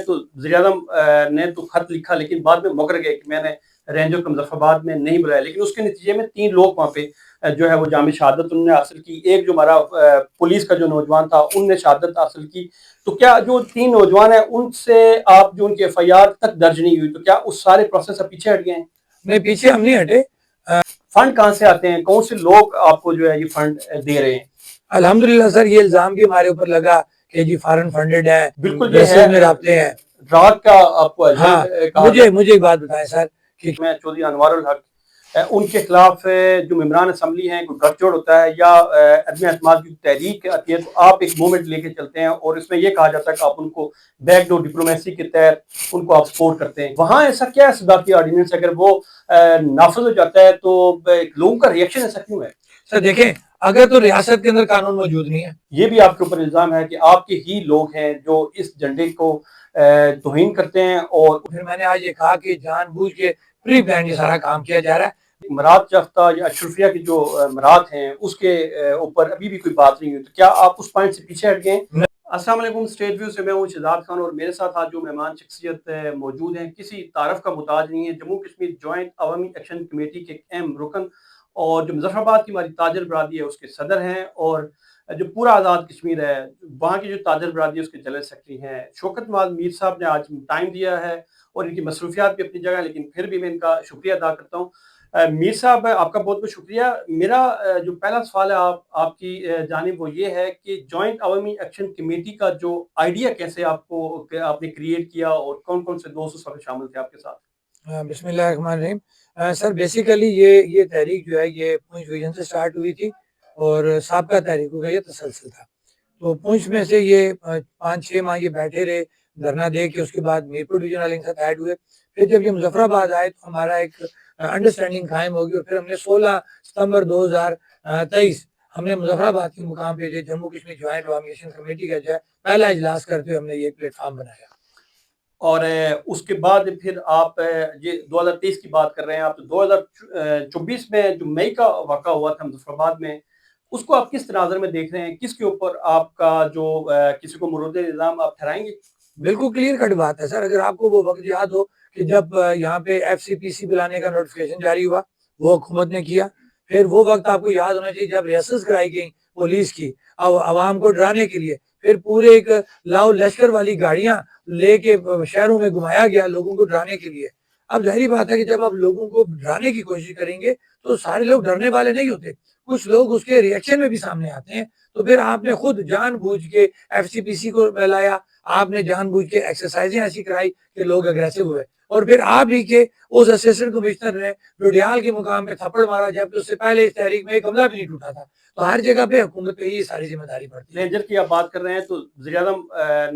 تو وزیر اعظم نے تو خط لکھا لیکن بعد میں مکر گئے کہ میں نے رینجر کو مظفرآباد میں نہیں بلایا، لیکن اس کے نتیجے میں 3 لوگ وہاں پہ جو ہے وہ جامع شہادت انہوں نے حاصل کی. ایک جو ہمارا پولیس کا جو نوجوان تھا ان نے شہادت حاصل کی. تو کیا جو 3 نوجوان ہیں ان سے آپ جو ان کی ایف آئی آر تک درج نہیں ہوئی، تو کیا اس سارے پروسیس سے پیچھے ہٹ گئے ہیں؟ نہیں، پیچھے ہم نہیں ہٹے. فنڈ کہاں سے آتے ہیں؟ کون سے لوگ آپ کو جو ہے یہ فنڈ دے رہے ہیں؟ الحمدللہ سر، یہ الزام بھی ہمارے اوپر لگا کہ جی فارن فنڈڈ ہے، بالکل یہ ہے میں رابطے ہیں. رات کا آپ کو ہاں، مجھے ایک بات بتائیں سر کہ میں چودھری انوار الحق ان کے خلاف جو ممبران اسمبلی ہیں کوئی گٹھ جوڑ ہوتا ہے یا عدم اعتماد کی تحریک آتی ہے تو آپ ایک موومنٹ لے کے چلتے ہیں اور اس میں یہ کہا جاتا ہے کہ آپ ان کو بیک ڈور ڈپلومیسی کے تحت ان کو آپ سپورٹ کرتے ہیں. وہاں ایسا کیا ہے صدارتی آرڈیننس اگر وہ نافذ ہو جاتا ہے تو لوگوں کا ریئیکشن ایسا کیوں ہے؟ سر دیکھیں، اگر تو ریاست کے اندر قانون موجود نہیں ہے، یہ بھی آپ کے اوپر الزام ہے کہ آپ کے ہی لوگ ہیں جو اس جھنڈے کو توہین کرتے ہیں. اور پھر میں نے آج یہ کہا کہ جان بوجھ کے پری پلان یہ سارا کام کیا جا رہا ہے. مراد یافتہ یا اشرفیہ کی جو مراد ہیں اس کے اوپر ابھی بھی کوئی بات نہیں ہوئی، تو کیا آپ اس پوائنٹ سے پیچھے ہٹ گئے؟ السلام علیکم، اسٹیٹ ویو سے میں ہوں شہزاد خان اور میرے ساتھ آج جو مہمان شخصیت موجود ہیں کسی تعارف کا محتاج نہیں ہے. جموں کشمیر جوائنٹ عوامی ایکشن کمیٹی کے اہم رکن اور جو مظفرآباد کی ہماری تاجر برادری ہے اس کے صدر ہیں، اور جو پورا آزاد کشمیر ہے وہاں کی جو تاجر برادری ہے اس کے جنرل سیکرٹری ہیں. شوکت معاذ میر صاحب نے آج ٹائم دیا ہے اور ان کی مصروفیات بھی اپنی جگہ ہے، لیکن پھر بھی میں ان کا شکریہ ادا کرتا ہوں. میر صاحب آپ کا بہت بہت شکریہ. میرا جو پہلا سوال ہے آپ کی جانب وہ یہ ہے کہ جوائنٹ عوامی ایکشن کمیٹی کا جو آئیڈیا کیسے آپ نے کریٹ کیا اور کون کون سے دوست اس وقت شامل تھے آپ کے ساتھ؟ بسم اللہ الرحمن الرحیم. سر بیسیکلی یہ تحریک جو ہے یہ پونچھ ڈویژن سے سٹارٹ ہوئی تھی اور سابقہ تحریکوں کا یہ تسلسل تھا. تو پونچھ میں سے یہ 5-6 ماہ یہ بیٹھے رہے دھرنا دے کے، اس کے بعد میرپور ڈویژن والے کے ساتھ ایڈ ہوئے. پھر جب یہ مظفرآباد آئے تو ہمارا ایک انڈرسٹینڈنگ قائم ہوگی اور پھر ہم نے 16 ستمبر 2023 ہم نے مظفرآباد کے مقام پہ جموں کشمیر جوائنٹ عوامی ایکشن کمیٹی کا جو ہے پہلا اجلاس کرتے ہوئے ہم نے یہ پلیٹ فارم بنایا. اور اس کے بعد پھر آپ یہ 2023 کی بات کر رہے ہیں آپ، تو 2024 میں جو مئی کا واقعہ ہوا تھا مظفرآباد میں، اس کو آپ کس تناظر میں دیکھ رہے ہیں؟ کس کے اوپر آپ کا جو کسی کو مورد الزام آپ ٹھہرائیں گے؟ بالکل کلیئر کٹ بات ہے سر. اگر آپ کو وہ وقت یاد ہو کہ جب یہاں پہ ایف سی پی سی بلانے کا نوٹیفکیشن جاری ہوا، وہ حکومت نے کیا. پھر وہ وقت آپ کو یاد ہونا چاہیے جب ریسس کرائی گئی پولیس کی عوام کو ڈرانے کے لیے، پھر پورے ایک لاؤ لشکر والی گاڑیاں لے کے شہروں میں گھمایا گیا لوگوں کو ڈرانے کے لیے. اب ظاہری بات ہے کہ جب آپ لوگوں کو ڈرانے کی کوشش کریں گے تو سارے لوگ ڈرنے والے نہیں ہوتے، کچھ لوگ اس کے ریئیکشن میں بھی سامنے آتے ہیں. تو پھر آپ نے خود جان بوجھ کے ایف سی پی سی کو لایا، آپ نے جان بوجھ کے ایکسرسائزیں ایسی کرائی کہ لوگ اگریسو ہوئے، اور پھر آپ ہی کے اس اسسٹنٹ کمشنر نے ڈوڈیال کے مقام پہ تھپڑ مارا جبکہ اس سے پہلے اس تحریک میں ایک عملہ بھی نہیں ٹوٹا تھا. تو ہر جگہ پہ حکومت پہ یہ ساری ذمہ داری پڑتی ہے. رینجر کی آپ بات کر رہے ہیں تو وزیر اعظم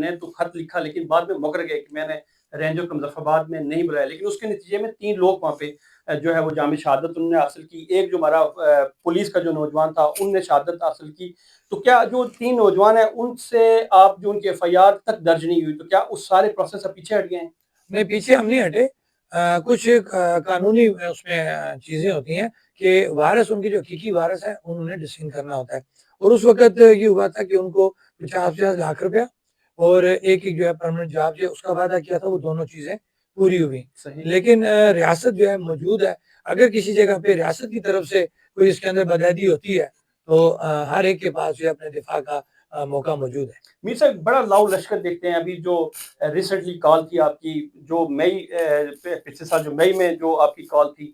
نے تو خط لکھا لیکن بعد میں مکر گئے کہ میں نے رینجر کو مظفرآباد میں نہیں بلایا، لیکن اس کے نتیجے میں 3 لوگ وہاں پہ جو ہے وہ جامع شہادت انہوں نے حاصل کی. ایک جو ہمارا پولیس کا جو نوجوان تھا ان نے شہادت حاصل کی. تو کیا جو 3 نوجوان ہیں ان سے آپ جو ان کی ایف آئی آر تک درج نہیں ہوئی، تو کیا اس سارے پروسیس سے پیچھے ہٹ گئے ہیں؟ نہیں، پیچھے ہم نہیں ہٹے. کچھ قانونی اس میں چیزیں ہوتی ہیں کہ وارث ان کی جو حقیقی وارث ہے انہوں نے ڈسیزن کرنا ہوتا ہے، اور اس وقت یہ ہوا تھا کہ ان کو 50 لاکھ روپیہ اور ایک جو ہے پرماننٹ جاب جو اس کا وعدہ کیا تھا، وہ دونوں چیزیں پوری ہوئی. لیکن ریاست جو ہے موجود ہے، اگر کسی جگہ پہ ریاست کی طرف سے کوئی اس کے اندر بدعہدی ہوتی ہے تو ہر ایک کے پاس جو ہے اپنے دفاع کا موقع موجود ہے. میر صاحب بڑا لاؤ لشکر دیکھتے ہیں. ابھی جو ریسنٹلی کال تھی آپ کی، جو مئی پچھلے سال جو مئی میں جو آپ کی کال تھی،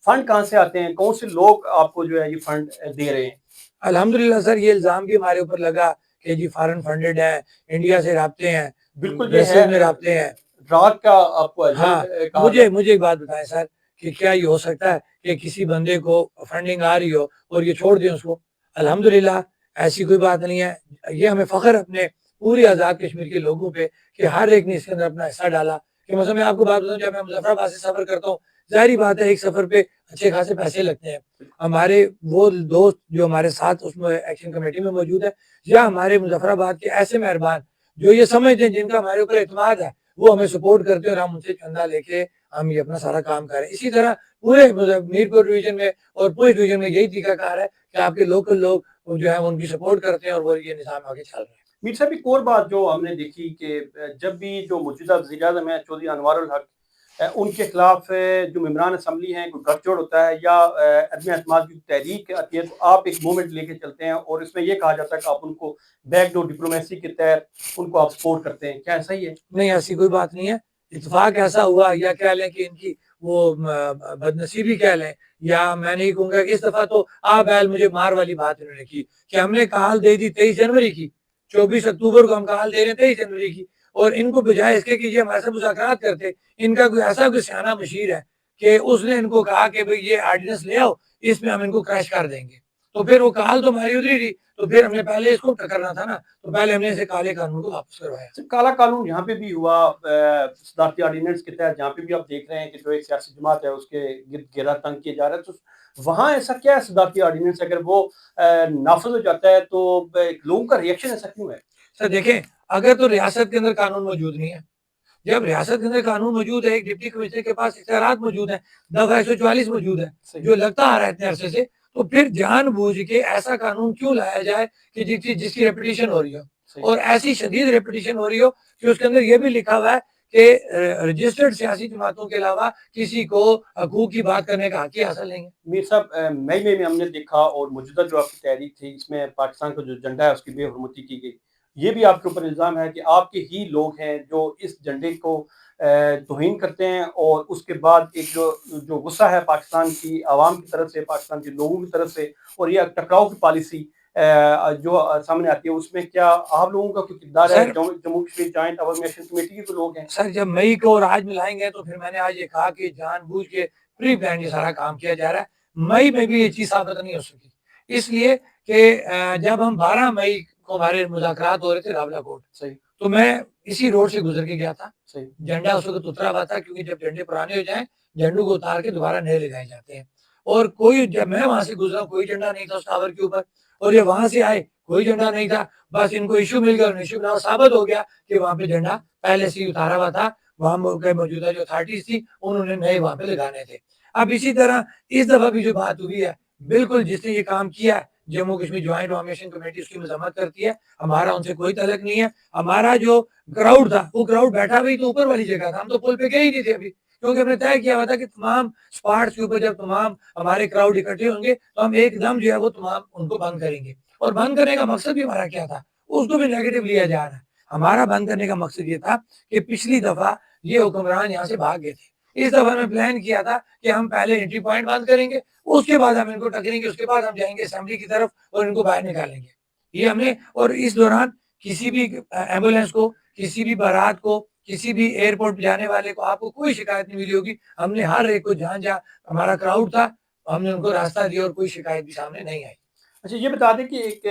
فنڈ کہاں سے آتے ہیں؟ کون سے لوگ آپ کو جو ہے یہ فنڈ دے رہے ہیں؟ الحمدللہ سر، یہ الزام بھی ہمارے اوپر لگا کہ جی فارن فنڈڈ ہے، انڈیا سے رابطے ہیں، بالکل یہ ہے میں رابطے ہیں. رات کا آپ کو ہاں، مجھے ایک بات بتائیں سر کہ کیا یہ ہو سکتا ہے کہ کسی بندے کو فنڈنگ آ رہی ہو اور یہ چھوڑ دیں اس کو؟ الحمدللہ ایسی کوئی بات نہیں ہے. یہ ہمیں فخر اپنے پوری آزاد کشمیر کے لوگوں پہ کہ ہر ایک نے اس کے اندر اپنا حصہ ڈالا. کہ مثلا میں آپ کو بات بتاؤں، جب میں مظفرآباد سے سفر کرتا ہوں، ظاہری بات ہے ایک سفر پہ اچھے خاصے پیسے لگتے ہیں. ہمارے وہ دوست جو ہمارے ساتھ اس میں ایکشن کمیٹی میں موجود ہے، یا ہمارے مظفرآباد کے ایسے مہربان جو یہ سمجھتے ہیں، جن کا ہمارے اوپر اعتماد ہے، وہ ہمیں سپورٹ کرتے ہیں اور ہم ان سے چندہ لے کے ہم یہ اپنا سارا کام کر رہے ہیں. اسی طرح پورے میرپور ڈویژن میں اور پوری ڈویژن میں یہی طریقہ کار ہے کہ آپ کے لوکل لوگ جو ہے ان کی سپورٹ کرتے ہیں اور وہ یہ نظام آگے چل رہے ہیں. میر صاحب ایک اور بات جو ہم نے دیکھی کہ جب بھی جو موجودہ وزیر اعظم ہیں چودھری انوار الحق ان کے خلاف جو ممبران اسمبلی ہیں کوئی گٹھ جوڑ ہوتا ہے یا عدم اعتماد کی تحریک آتی ہے تو آپ ایک موومنٹ لے کے چلتے ہیں اور اس میں یہ کہا جاتا ہے کہ آپ ان کو بیک ڈور ڈپلومیسی کے تحت ان کو آپ سپورٹ کرتے ہیں، کیا ایسا ہی ہے؟ نہیں، ایسی کوئی بات نہیں ہے. اتفاق ایسا ہوا یا کہہ لیں کہ ان کی وہ بدنصیبی کہہ لیں، یا میں نہیں کہوں گا کہ اس دفعہ تو بیل مجھے مار والی بات انہوں نے کی کہ ہم نے کال دے دی 23 جنوری کی، 24 اکتوبر کو ہم کال دے رہے ہیں 23 جنوری کی، اور ان کو بجائے اس کے کہ یہ ہمارے سے مذاکرات کرتے، ان کا کوئی ایسا کوئی سیاح مشیر ہے کہ اس نے ان کو کہا کہ بھئی یہ آرڈیننس لے آؤ، اس میں ہم ان کو کریش کر دیں گے. تو پھر وہ کال تو ہماری ادھری تھی، تو پھر ہم نے پہلے اس کو ٹکرنا تھا نا، تو پہلے ہم نے اسے کالے قانون کو واپس کروایا. کالا قانون یہاں پہ بھی ہوا صدارتی آرڈیننس کے تحت، جہاں پہ بھی آپ دیکھ رہے ہیں کہ جو ایک سیاسی جماعت ہے اس کے گرد گھیرا تنگ کیا جا رہا ہے، تو وہاں ایسا کیا ہے صدارتی آرڈیننس اگر وہ نافذ ہو جاتا ہے تو لوگوں کا ریئیکشن ایسا کیوں ہے؟ سر دیکھیں، اگر تو ریاست کے اندر قانون موجود نہیں ہے، جب ریاست کے اندر قانون موجود ہے، ایک ڈپٹی کمشنر کے پاس اختیارات موجود ہیں، دفعہ 144 موجود ہے جو لگتا آ رہا ہے اتنے عرصے سے، تو پھر جان بوجھ کے ایسا قانون کیوں لایا جائے کہ جس کی ریپیٹیشن ہو رہی ہو، اور ایسی شدید ریپیٹیشن ہو رہی ہو کہ اس کے اندر یہ بھی لکھا ہوا ہے کہ رجسٹرڈ سیاسی جماعتوں کے علاوہ کسی کو حقوق کی بات کرنے کا حق ہی حاصل نہیں ہے. میر صاحب مئی میں ہم نے دیکھا اور موجودہ جو آپ کی تحریک تھی اس میں پاکستان کا جو جھنڈا ہے اس کی بے حرمتی کی گئی، یہ بھی آپ کے اوپر الزام ہے کہ آپ کے ہی لوگ ہیں جو اس جھنڈے کو توہین کرتے ہیں، اور اس کے بعد ایک جو غصہ ہے پاکستان کی عوام کی طرف سے، پاکستان کے لوگوں کی طرف سے، اور یہ ٹکراؤ کی پالیسی جو سامنے آتی ہے، اس میں کیا آپ لوگوں کا کوئی کردار ہے؟ جموں کشمیر جوائنٹ عوامی ایکشن کمیٹی کے لوگ ہیں سر. جب مئی کو اور آج ملائیں گے تو پھر میں نے آج یہ کہا کہ جان بوجھ کے پری پلان یہ سارا کام کیا جا رہا ہے. مئی میں بھی یہ چیز ثابت نہیں ہو سکی، اس لیے کہ جب ہم 12 مئی کو ہمارے مذاکرات ہو رہے تھے راولہ کوٹ، صحیح، تو میں اسی روڈ سے گزر کے گیا تھا. صحیح، جھنڈا اس وقت اترا ہوا تھا، کیونکہ جب جھنڈے پرانے ہو جائیں جھنڈوں کو اتار کے دوبارہ نئے لگائے جاتے ہیں، اور کوئی جب میں وہاں سے گزرا کوئی جھنڈا نہیں تھا اس ٹاور کے اوپر، اور جب وہاں سے آئے کوئی جھنڈا نہیں تھا. بس ان کو ایشو مل گیا، ایشو بنا ثابت ہو گیا کہ وہاں پہ جھنڈا پہلے سے ہی اتارا ہوا تھا، وہاں کے موجودہ جو اتھارٹیز تھی انہوں نے نئے وہاں پہ لگانے تھے. اب اسی طرح اس دفعہ بھی جو بات ہوئی ہے، بالکل جس نے یہ کام کیا ہے جموں کشمیر جوائنٹ عوامی ایکشن کمیٹی اس کی مذمت کرتی ہے. ہمارا ان سے کوئی تعلق نہیں ہے. ہمارا جو کراؤڈ تھا وہ کراؤڈ بیٹھا بھی تو اوپر والی جگہ تھا، ہم تو پل پہ گئے ہی نہیں تھے ابھی، کیونکہ ہم نے طے کیا ہوا تھا کہ تمام اسپاٹس کے اوپر جب تمام ہمارے کراؤڈ اکٹھے ہوں گے تو ہم ایک دم جو ہے وہ تمام ان کو بند کریں گے. اور بند کرنے کا مقصد بھی ہمارا کیا تھا اس کو بھی نیگیٹو لیا جا رہا ہے. ہمارا بند کرنے کا مقصد یہ تھا کہ پچھلی دفعہ یہ حکمران یہاں سے بھاگ گئے تھے، اس دفعہ میں پلان کیا تھا کہ ہم پہلے انٹری پوائنٹ بند کریں گے، اس کے بعد ہم ان کو ٹکریں گے، اس کے بعد ہم جائیں گے اسمبلی کی طرف اور ان کو باہر نکالیں گے. یہ ہم نے، اور اس دوران کسی بھی ایمبولینس کو، کسی بھی بارات کو، کسی بھی ایئرپورٹ جانے والے کو آپ کو کوئی شکایت نہیں ملی ہوگی. ہم نے ہر ایک کو جہاں جہاں ہمارا کراؤڈ تھا ہم نے ان کو راستہ دیا اور کوئی شکایت بھی سامنے نہیں آئی. اچھا یہ بتا دیں کہ ایک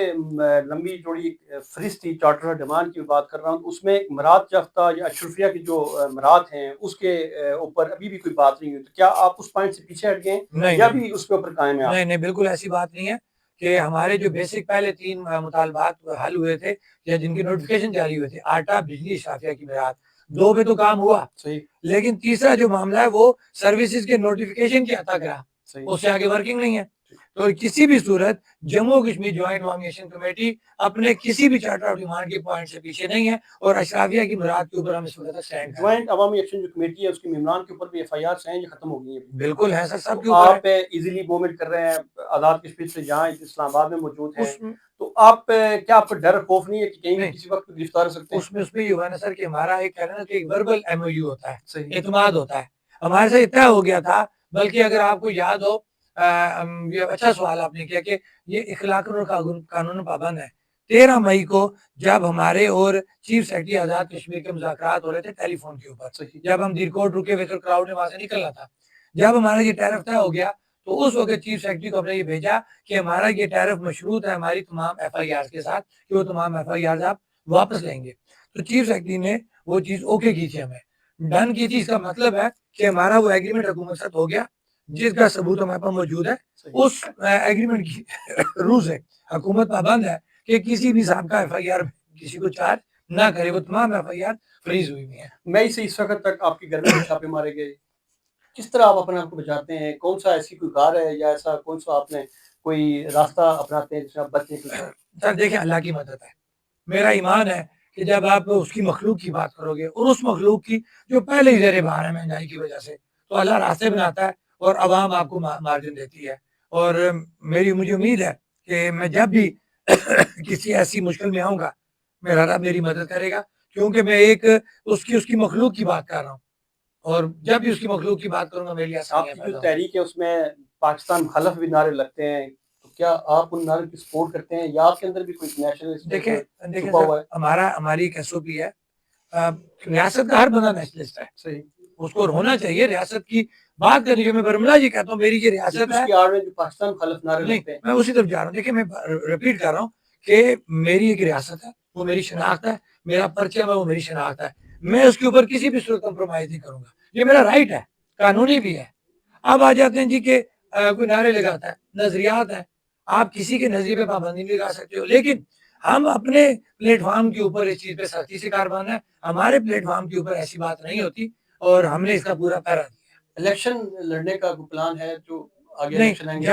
لمبی جوڑی فہرست تھی چارٹر ڈیمانڈ کی بات کر رہا ہوں، اس میں مراد یافتہ یا اشرفیہ کی جو مراد ہیں اس کے اوپر ابھی بھی کوئی بات نہیں ہوئی، تو کیا آپ اس پوائنٹ سے پیچھے ہٹ گئے یا بھی اس کے اوپر قائم ہیں؟ نہیں نہیں، بالکل ایسی بات نہیں ہے کہ ہمارے جو بیسک پہلے 3 مطالبات حل ہوئے تھے یا جن کی نوٹیفکیشن جاری ہوئے تھے، آٹا، بجلی، اشرافیہ کی میرات، 2 پہ تو کام ہوا، صحیح، لیکن تیسرا جو معاملہ ہے وہ سروسز کے نوٹیفکیشن کی عطا کرا، اس سے آگے ورکنگ نہیں ہے. تو کسی بھی صورت جموں کشمیر جوائنٹ عوامی ایکشن کمیٹی اپنے کسی بھی چارٹر آف ڈیمانڈ کے پوائنٹ سے پیچھے نہیں ہے، اور اشرافیہ کی مراد کے اوپر ہم اس وقت اسٹینڈ ہیں. جوائنٹ عوامی ایکشن جو کمیٹی ہے اس کے ممبران کے اوپر بھی ایف آئی آرس ہیں، یہ ختم ہو گئی ہیں؟ بالکل ہے سر، سب کے اوپر آپ ایزیلی موومنٹ کر رہے ہیں، آزاد کشمیر سے جہاں اسلام آباد میں موجود ہیں، تو آپ کیا آپ کو ڈر خوف نہیں ہے کہ کہیں بھی کسی وقت گرفتار ہو سکتے ہیں؟ اس میں یہ ہوا نا سر کہ ہمارا ایک کہنا کہ ایک وربل ایم او یو ہوتا ہے، اعتماد ہوتا ہے، ہمارے سے طے ہو گیا تھا. بلکہ اگر آپ کو یاد ہو، یہ اچھا سوال آپ نے کیا کہ یہ اخلاق اور قانون پابند ہے. 13 مئی کو جب ہمارے اور چیف سیکرٹری آزاد کشمیر کے مذاکرات ہو رہے تھے ٹیلی فون کے اوپر، جب ہم دیرکوٹ رکے ہوئے تھے کراؤڈ نے وہاں سے نکلنا تھا، جب ہمارا یہ ٹیرف طے ہو گیا تو اس وقت چیف سیکرٹری کو ہم نے یہ بھیجا کہ ہمارا یہ ٹیرف مشروط ہے ہماری تمام ایف آئی آر کے ساتھ کہ وہ تمام ایف آئی آر آپ واپس لیں گے. تو چیف سیکرٹری نے وہ چیز اوکے کی تھی، ہمیں ڈن کی تھی. اس کا مطلب ہے کہ ہمارا وہ ایگریمنٹ حکومت ساتھ ہو گیا جس کا ثبوت ہمارے پاس موجود ہے. اس ایگریمنٹ کی روح سے حکومت پابند ہے کہ کسی بھی سابقہ ایف آئی آر کسی کو چارج نہ کرے، وہ تمام ایف آئی آر فریز ہوئی ہوئی ہیں. مئی سے اس وقت تک آپ کے گھر میں چھاپے مارے گئے، کس طرح آپ اپنے آپ کو بچاتے ہیں؟ کون سا ایسی کوئی کار ہے یا ایسا کون سا آپ نے کوئی راستہ اپناتے ہیں جس سے آپ بچنے کے لیے؟ سر دیکھیں، اللہ کی مدد ہے، میرا ایمان ہے کہ جب آپ اس کی مخلوق کی بات کرو گے اور اس مخلوق کی جو پہلے ہی زیر بار ہے مہنگائی کی وجہ سے، تو اللہ راستے بناتا ہے اور عوام آپ کو مارجن دیتی ہے. اور مجھے امید ہے کہ میں جب بھی کسی ایسی مشکل میں آؤں گا میرا رب میری مدد کرے گا، کیونکہ میں ایک اس کی مخلوق کی بات کر رہا ہوں، اور جب بھی اس کی مخلوق کی بات کروں گا میرے لیے آپ آسانیاں کی جو پیدا ہوں. تحریک ہے اس میں پاکستان خلف بھی نعرے لگتے ہیں، تو کیا آپ ان نعروں کی سپورٹ کرتے ہیں یا آپ کے اندر بھی کوئی نیشنلسٹ دیکھیں چھپا سر، ہوا ہے؟ ہماری ایک ایس او پی ہے، ریاست کا ہر بندہ نیشنلسٹ ہے، صحیح. اس کو ہونا چاہیے ریاست کی بات کرنی چاہیے. میں برملا جی کہتا ہوں میری یہ ریاست اس ہے. کی آڑ میں جو پاکستان خلف نعرے نہیں، لگتے ہیں. میں اسی طرف جا رہا ہوں. دیکھیں میں ریپیٹ کر رہا ہوں کہ میری ایک ریاست ہے، وہ میری شناخت ہے، میرا پرچم ہے، وہ میری شناخت ہے. میں اس کے اوپر کسی بھی صورت کمپرومائز نہیں کروں گا، یہ میرا رائٹ ہے، قانونی بھی ہے. اب آ جاتے ہیں جی کہ کوئی نعرے لگاتا ہے، نظریات ہیں، آپ کسی کے نظریے پہ پابندی نہیں لگا سکتے ہو، لیکن ہم اپنے پلیٹ فارم کے اوپر اس چیز پہ سختی سے کاربان ہے. ہمارے پلیٹ فارم کے اوپر ایسی بات نہیں ہوتی اور ہم نے اس کا پورا پیرا دیا. الیکشن لڑنے کا کوئی پلان ہے جو آگے نہیں، الیکشن آئیں گے؟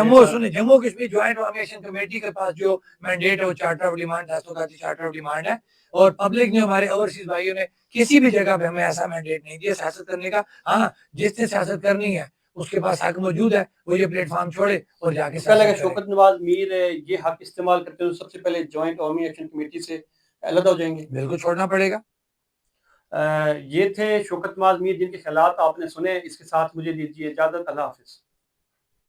جموں کشمیر جوائنٹ عوامی ایکشن کمیٹی کے پاس جو مینڈیٹ ہے وہ charter of demand charter of demand ہے، اور پبلک نے ہمارے اوورسیز بھائیوں نے کسی بھی جگہ پہ ہمیں ایسا مینڈیٹ نہیں دیا سیاست کرنے کا. ہاں، جس نے سیاست کرنی ہے اس کے پاس حق موجود ہے، وہ یہ پلیٹ فارم چھوڑے اور جا کے پہلے سیاست کرے. شوکت نواز میر یہ حق استعمال کرتے ہیں تو سب سے پہلے جوائنٹ عوامی ایکشن کمیٹی سے علیحدہ ہو جائیں گے. بالکل چھوڑنا پڑے گا. یہ تھے شوکت نواز میر جن کے خیالات آپ نے سنے. اس کے ساتھ مجھے دیجیے اجازت. اللہ حافظ.